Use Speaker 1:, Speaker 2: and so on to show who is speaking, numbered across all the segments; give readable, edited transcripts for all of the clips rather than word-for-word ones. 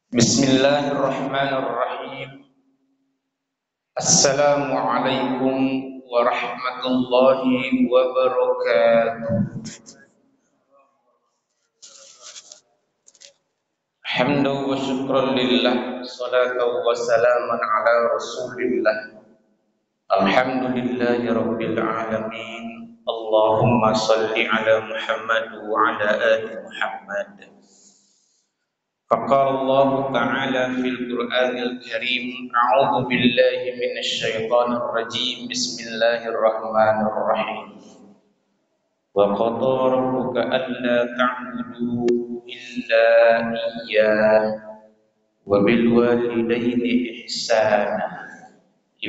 Speaker 1: Bismillahirrahmanirrahim. Assalamualaikum warahmatullahi wabarakatuh. Hamdan wa syukran lillah, salatan wa salaman ala rasulillah. Alhamdulillahi rabbil alamin. Allahumma salli ala Muhammad wa ala ali Muhammad. فقال الله تعالى في القرآن الكريم: أعوذ بالله من الشيطان الرجيم. بسم الله الرحمن الرحيم. وقضى ربك ألا تعبدوا إلا إياه وبالوالدين إحسانا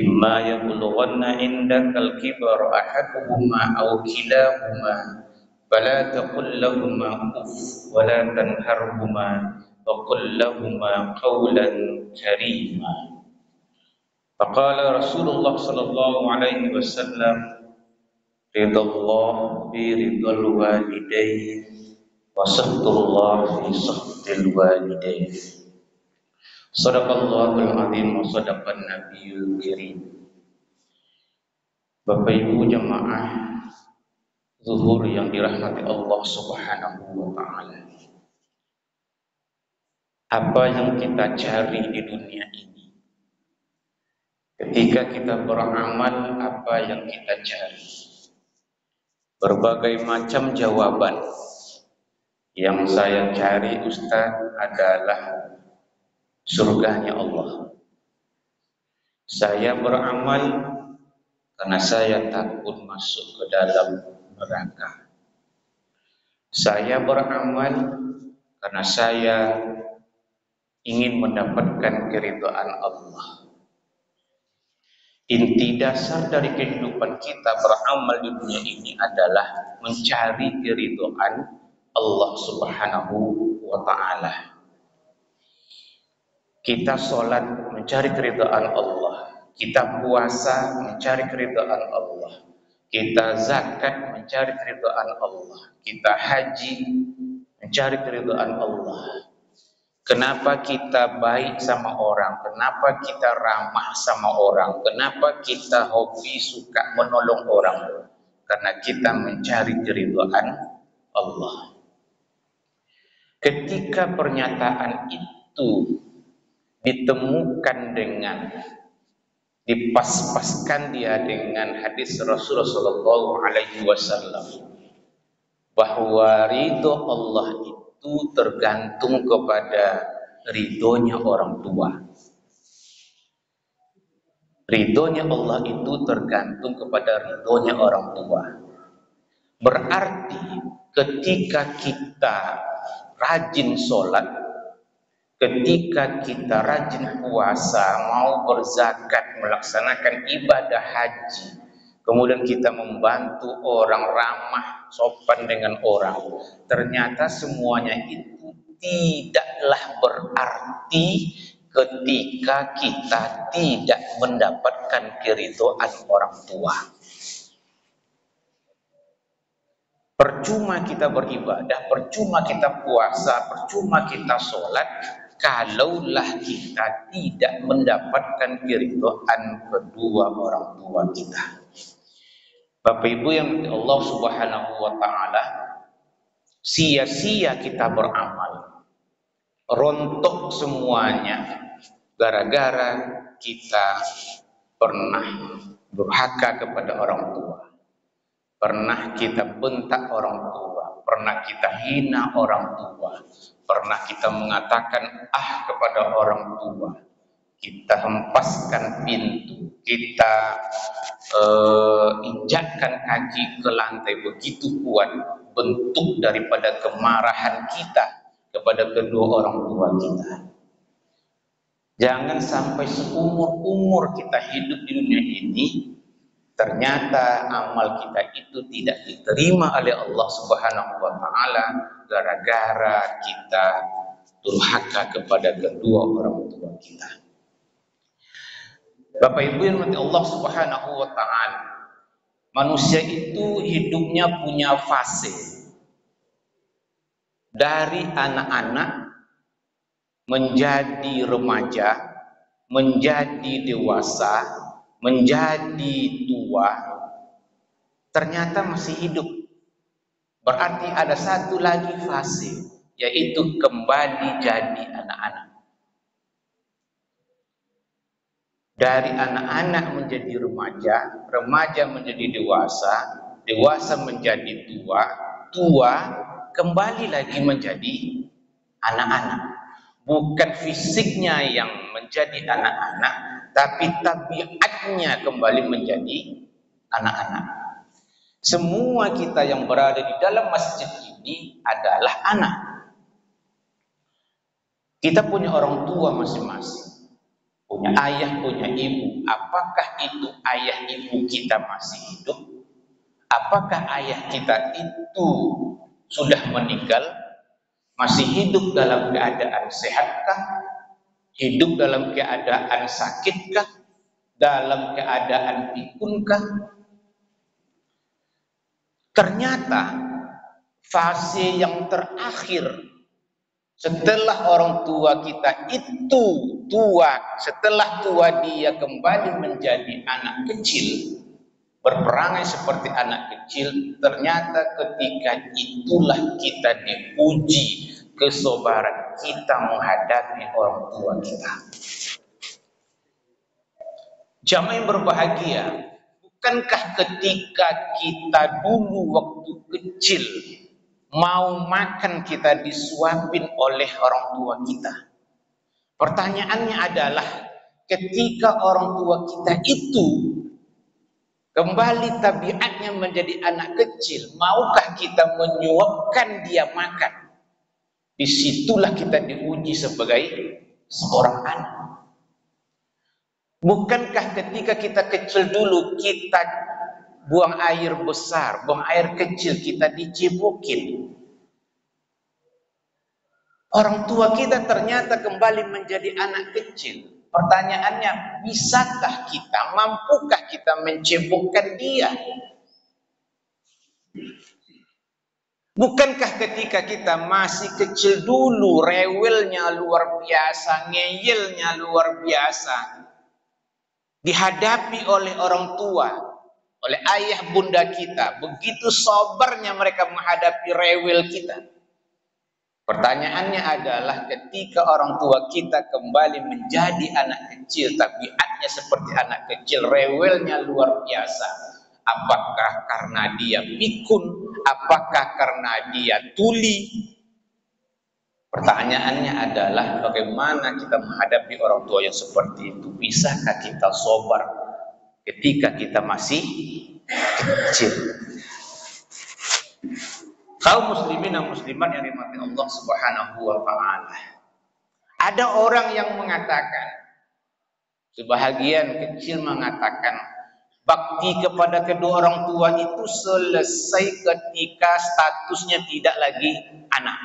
Speaker 1: إما يبلغن عندك الكبر أحدهما أو كلاهما فلا تقل لهما أف ولا تنهرهما وقل لهما قولا كريما. فقال رسول الله صلى الله عليه وسلم: رضا الله برضا الوالدين وسخط الله في سخط الوالدين. صدق الله العظيم وصدق النبي الكريم. Bapak Ibu jamaah zuhur yang dirahmati Allah Subhanahu wa taala. Apa yang kita cari di dunia ini? Ketika kita beramal, apa yang kita cari? Berbagai macam jawaban. Yang saya cari, Ustaz, adalah surganya Allah. Saya beramal karena saya takut masuk ke dalam neraka. Saya beramal karena saya ingin mendapatkan keridhaan Allah. Inti dasar dari kehidupan kita beramal di dunia ini adalah mencari keridhaan Allah Subhanahu wa taala. Kita sholat mencari keridhaan Allah, kita puasa mencari keridhaan Allah, kita zakat mencari keridhaan Allah, kita haji mencari keridhaan Allah. Kenapa kita baik sama orang? Kenapa kita ramah sama orang? Kenapa kita hobi suka menolong orang? Karena kita mencari keridhaan Allah. Ketika pernyataan itu ditemukan dengan dipas-paskan dia dengan hadis Rasulullah SAW bahwa ridho Allah itu tergantung kepada ridhonya orang tua. Ridhonya Allah itu tergantung kepada ridhonya orang tua. Berarti ketika kita rajin sholat, ketika kita rajin puasa, mau berzakat, melaksanakan ibadah haji, kemudian kita membantu orang, ramah, sopan dengan orang, ternyata semuanya itu tidaklah berarti ketika kita tidak mendapatkan keridhaan orang tua. Percuma kita beribadah, percuma kita puasa, percuma kita sholat, kalaulah kita tidak mendapatkan keridhaan kedua orang tua kita. Bapak Ibu yang Allah Subhanahu wa taala, sia-sia kita beramal, rontok semuanya gara-gara kita pernah durhaka kepada orang tua, pernah kita bentak orang tua, pernah kita hina orang tua, pernah kita mengatakan kepada orang tua, kita hempaskan pintu, kita injakkan kaki ke lantai, begitu kuat bentuk daripada kemarahan kita kepada kedua orang tua kita. Jangan sampai seumur-umur kita hidup di dunia ini ternyata amal kita itu tidak diterima oleh Allah Subhanahu wa taala gara-gara kita durhaka kepada kedua orang tua kita. Bapak Ibu yang dirahmati Allah Subhanahu wa taala, manusia itu hidupnya punya fase. Dari anak-anak menjadi remaja, menjadi dewasa, menjadi tua, ternyata masih hidup. Berarti ada satu lagi fase, yaitu kembali jadi anak-anak. Dari anak-anak menjadi remaja, remaja menjadi dewasa, dewasa menjadi tua, tua kembali lagi menjadi anak-anak. Bukan fisiknya yang menjadi anak-anak, tapi tabiatnya kembali menjadi anak-anak. Semua kita yang berada di dalam masjid ini adalah anak. Kita punya orang tua masing-masing, punya ayah, punya ibu. Apakah itu ayah ibu kita masih hidup? Apakah ayah kita itu sudah meninggal? Masih hidup dalam keadaan sehatkah? Hidup dalam keadaan sakitkah? Dalam keadaan pikunkah? Ternyata fase yang terakhir setelah orang tua kita itu tua, setelah tua dia kembali menjadi anak kecil, berperangai seperti anak kecil. Ternyata ketika itulah kita diuji kesabaran kita menghadapi orang tua kita. Jamaah yang berbahagia, bukankah ketika kita dulu waktu kecil mau makan kita disuapin oleh orang tua kita? Pertanyaannya adalah, ketika orang tua kita itu kembali tabiatnya menjadi anak kecil, maukah kita menyuapkan dia makan? Disitulah kita diuji sebagai seorang anak. Bukankah ketika kita kecil dulu kita buang air besar, buang air kecil, kita dicibukin? Orang tua kita ternyata kembali menjadi anak kecil. Pertanyaannya, bisakah kita, mampukah kita mencebokkan dia? Bukankah ketika kita masih kecil dulu, rewelnya luar biasa, ngeyelnya luar biasa, dihadapi oleh orang tua, oleh ayah bunda kita, begitu sabarnya mereka menghadapi rewel kita. Pertanyaannya adalah, ketika orang tua kita kembali menjadi anak kecil, tabiatnya seperti anak kecil, rewelnya luar biasa, apakah karena dia pikun? Apakah karena dia tuli? Pertanyaannya adalah, bagaimana kita menghadapi orang tua yang seperti itu? Bisakah kita sabar ketika kita masih kecil? Kaum muslimin dan muslimat yang dirahmati Allah Subhanahu wa taala. Ada orang yang mengatakan, sebahagian kecil mengatakan, bakti kepada kedua orang tua itu selesai ketika statusnya tidak lagi anak.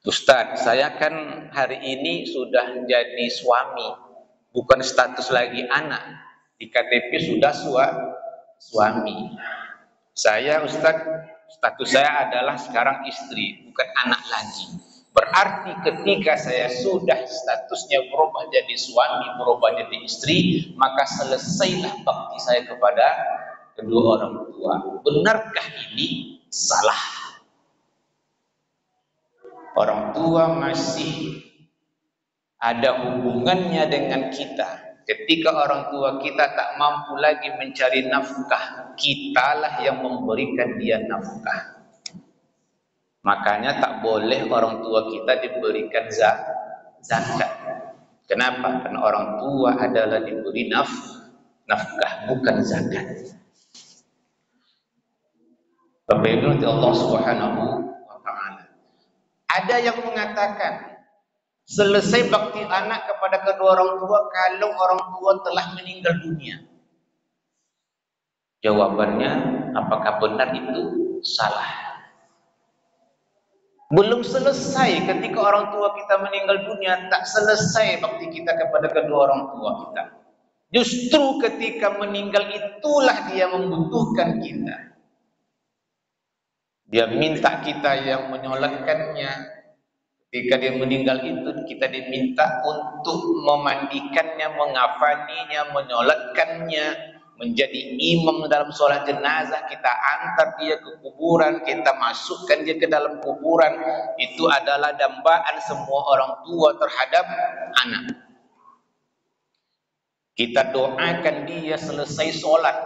Speaker 1: Ustaz, saya kan hari ini sudah jadi suami, bukan status lagi anak. Di KTP sudah suami. Saya, Ustaz, status saya adalah sekarang istri, bukan anak lagi. Berarti ketika saya sudah statusnya berubah jadi suami, berubah jadi istri, maka selesailah bakti saya kepada kedua orang tua. Benarkah ini? Salah. Orang tua masih ada hubungannya dengan kita. Ketika orang tua kita tak mampu lagi mencari nafkah, kitalah yang memberikan dia nafkah. Makanya tak boleh orang tua kita diberikan zakat. Kenapa? Karena orang tua adalah diberi nafkah, bukan zakat. Bapak Ibu Allah Subhanahu wa taala. Ada yang mengatakan, selesai bakti anak kepada kedua orang tua kalau orang tua telah meninggal dunia. Jawabannya, apakah benar itu? Salah. Belum selesai ketika orang tua kita meninggal dunia, tak selesai bakti kita kepada kedua orang tua kita. Justru ketika meninggal itulah dia membutuhkan kita. Dia minta kita yang menyolatkannya, Ketika dia meninggal itu kita diminta untuk memandikannya, mengafaninya, menyolatkannya, menjadi imam dalam sholat jenazah. Kita antar dia ke kuburan, kita masukkan dia ke dalam kuburan. Itu adalah dambaan semua orang tua terhadap anak. Kita doakan dia selesai sholat.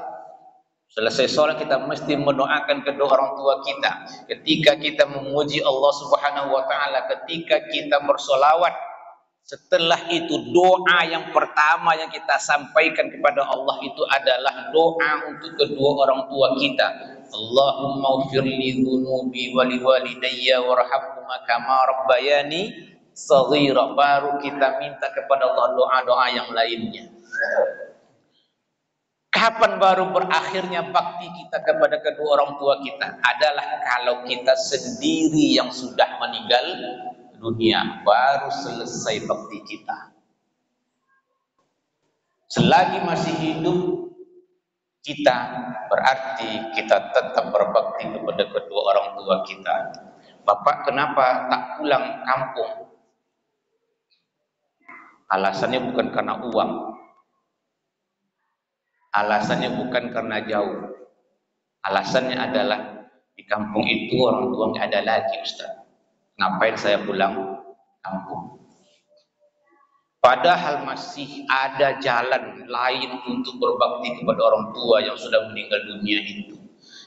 Speaker 1: Selesai sholat kita mesti mendoakan kedua orang tua kita. Ketika kita memuji Allah Subhanahu wa taala, ketika kita bersolawat, setelah itu doa yang pertama yang kita sampaikan kepada Allah itu adalah doa untuk kedua orang tua kita. Allahumma ighfirli dzunubi wa liwalidayya warhamhuma kama rabbayani shaghira. Baru kita minta kepada Allah doa-doa yang lainnya. Kapan baru berakhirnya bakti kita kepada kedua orang tua kita? Adalah kalau kita sendiri yang sudah meninggal dunia, baru selesai bakti kita. Selagi masih hidup kita, berarti kita tetap berbakti kepada kedua orang tua kita. Bapak kenapa tak pulang kampung? Alasannya bukan karena uang. Alasannya bukan karena jauh. Alasannya adalah di kampung itu orang tua nggak ada lagi, Ustaz. Ngapain saya pulang kampung? Padahal masih ada jalan lain untuk berbakti kepada orang tua yang sudah meninggal dunia itu.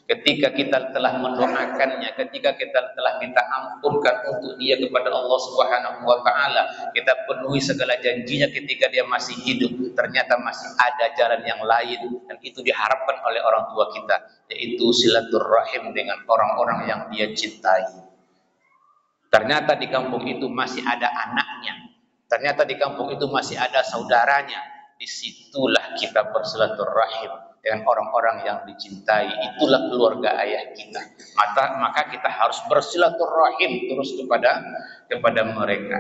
Speaker 1: Ketika kita telah mendoakannya, ketika kita telah minta ampunkan untuk dia kepada Allah Subhanahu wa taala, kita penuhi segala janjinya ketika dia masih hidup, ternyata masih ada jalan yang lain dan itu diharapkan oleh orang tua kita, yaitu silaturahim dengan orang-orang yang dia cintai. Ternyata di kampung itu masih ada anaknya, ternyata di kampung itu masih ada saudaranya. Disitulah kita bersilaturahim dengan orang-orang yang dicintai. Itulah keluarga ayah kita. Maka kita harus bersilaturahim terus kepada mereka.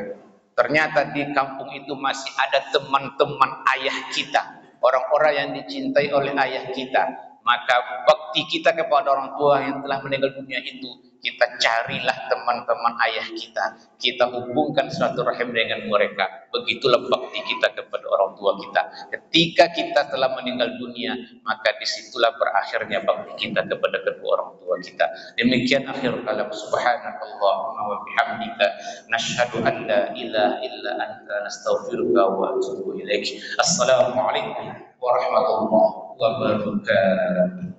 Speaker 1: Ternyata di kampung itu masih ada teman-teman ayah kita, orang-orang yang dicintai oleh ayah kita. Maka bakti kita kepada orang tua yang telah meninggal dunia itu, kita carilah teman-teman ayah kita hubungkan silaturahim dengan mereka. Begitulah bakti kita kepada orang tua kita. Ketika kita telah meninggal dunia, maka disitulah berakhirnya bakti kita kepada kedua orang tua kita. Demikian akhir kalam. Subhanakallahumma wa bihamdika nashhadu an la ilaha illa anta nastaghfiruka wa atubu ilaik. Assalamualaikum warahmatullahi wabarakatuh.